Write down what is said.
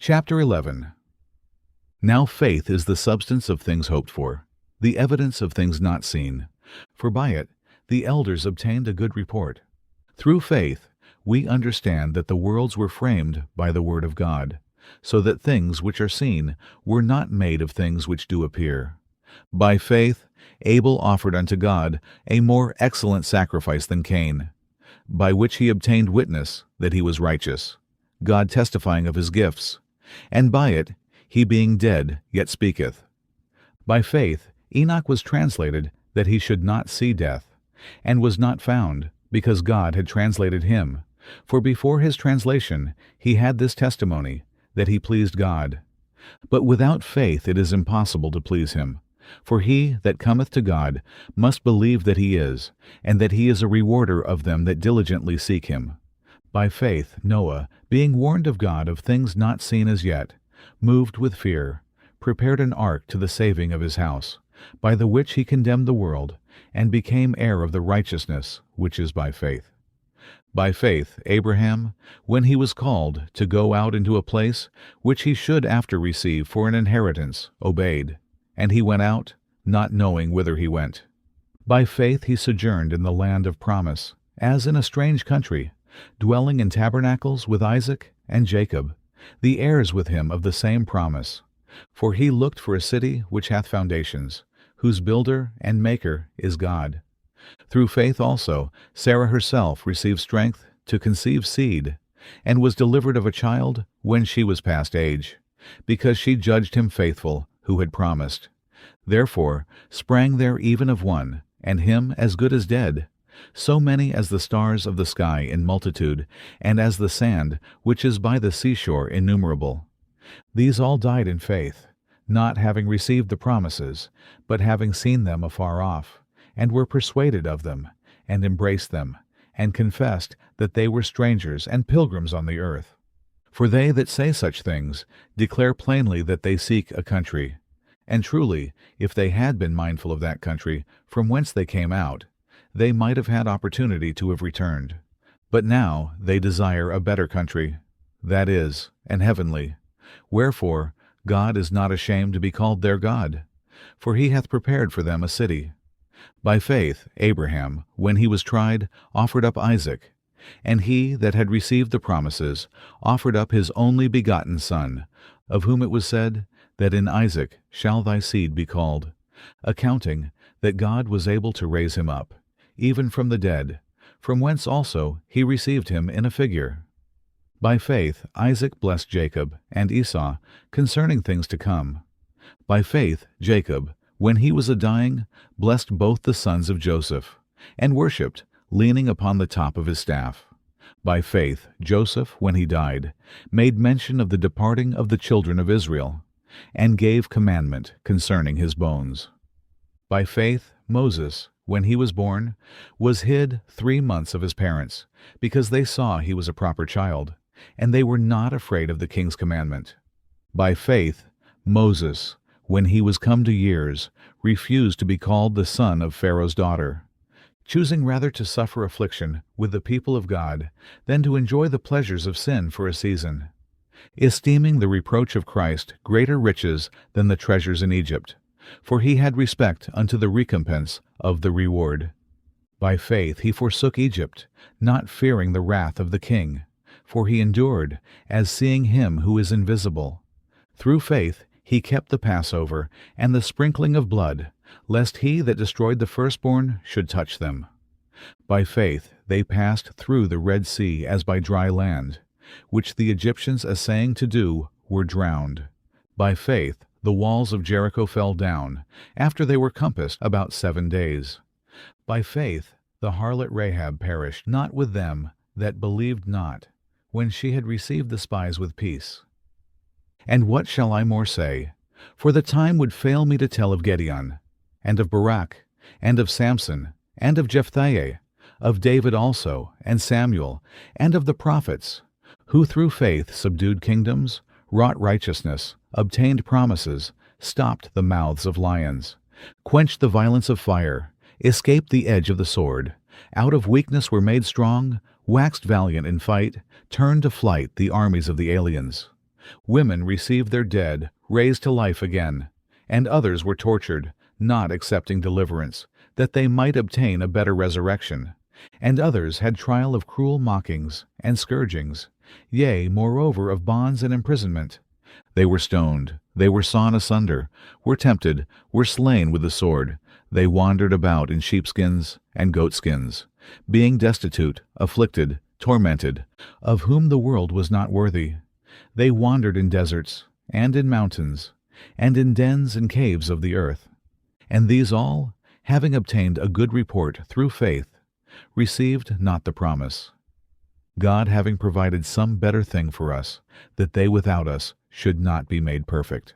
Chapter 11. Now faith is the substance of things hoped for, the evidence of things not seen. For by it the elders obtained a good report. Through faith we understand that the worlds were framed by the word of God, so that things which are seen were not made of things which do appear. By faith Abel offered unto God a more excellent sacrifice than Cain, by which he obtained witness that he was righteous, God testifying of his gifts. And by it he being dead yet speaketh. By faith Enoch was translated that he should not see death, and was not found, because God had translated him. For before his translation he had this testimony, that he pleased God. But without faith it is impossible to please him. For he that cometh to God must believe that he is, and that he is a rewarder of them that diligently seek him. By faith Noah, being warned of God of things not seen as yet, moved with fear, prepared an ark to the saving of his house, by the which he condemned the world, and became heir of the righteousness which is by faith. By faith Abraham, when he was called to go out into a place which he should after receive for an inheritance, obeyed. And he went out, not knowing whither he went. By faith he sojourned in the land of promise, as in a strange country, dwelling in tabernacles with Isaac and Jacob, the heirs with him of the same promise. For he looked for a city which hath foundations, whose builder and maker is God. Through faith also Sarah herself received strength to conceive seed, and was delivered of a child when she was past age, because she judged him faithful who had promised. Therefore sprang there even of one, and him as good as dead, so many as the stars of the sky in multitude, and as the sand which is by the seashore innumerable. These all died in faith, not having received the promises, but having seen them afar off, and were persuaded of them, and embraced them, and confessed that they were strangers and pilgrims on the earth. For they that say such things declare plainly that they seek a country. And truly, if they had been mindful of that country from whence they came out, they might have had opportunity to have returned. But now they desire a better country, that is, an heavenly. Wherefore God is not ashamed to be called their God, for he hath prepared for them a city. By faith Abraham, when he was tried, offered up Isaac. And he that had received the promises offered up his only begotten son, of whom it was said, that in Isaac shall thy seed be called, accounting that God was able to raise him up, even from the dead, from whence also he received him in a figure. By faith Isaac blessed Jacob and Esau concerning things to come. By faith Jacob, when he was a-dying, blessed both the sons of Joseph, and worshipped, leaning upon the top of his staff. By faith Joseph, when he died, made mention of the departing of the children of Israel, and gave commandment concerning his bones. By faith Moses, when he was born, was hid 3 months of his parents, because they saw he was a proper child, and they were not afraid of the king's commandment. By faith Moses, when he was come to years, refused to be called the son of Pharaoh's daughter, choosing rather to suffer affliction with the people of God than to enjoy the pleasures of sin for a season, esteeming the reproach of Christ greater riches than the treasures in Egypt, for he had respect unto the recompense of the reward. By faith he forsook Egypt, not fearing the wrath of the king, for he endured, as seeing him who is invisible. Through faith he kept the Passover and the sprinkling of blood, lest he that destroyed the firstborn should touch them. By faith they passed through the Red Sea as by dry land, which the Egyptians essaying to do were drowned. By faith the walls of Jericho fell down, after they were compassed about 7 days. By faith the harlot Rahab perished not with them that believed not, when she had received the spies with peace. And what shall I more say? For the time would fail me to tell of Gideon, and of Barak, and of Samson, and of Jephthah, of David also, and Samuel, and of the prophets, who through faith subdued kingdoms, wrought righteousness, obtained promises, stopped the mouths of lions, quenched the violence of fire, escaped the edge of the sword, out of weakness were made strong, waxed valiant in fight, turned to flight the armies of the aliens. Women received their dead, raised to life again, and others were tortured, not accepting deliverance, that they might obtain a better resurrection. And others had trial of cruel mockings and scourgings, yea, moreover of bonds and imprisonment. They were stoned, they were sawn asunder, were tempted, were slain with the sword. They wandered about in sheepskins and goatskins, being destitute, afflicted, tormented, of whom the world was not worthy. They wandered in deserts, and in mountains, and in dens and caves of the earth. And these all, having obtained a good report through faith, received not the promise, God having provided some better thing for us, that they without us should not be made perfect.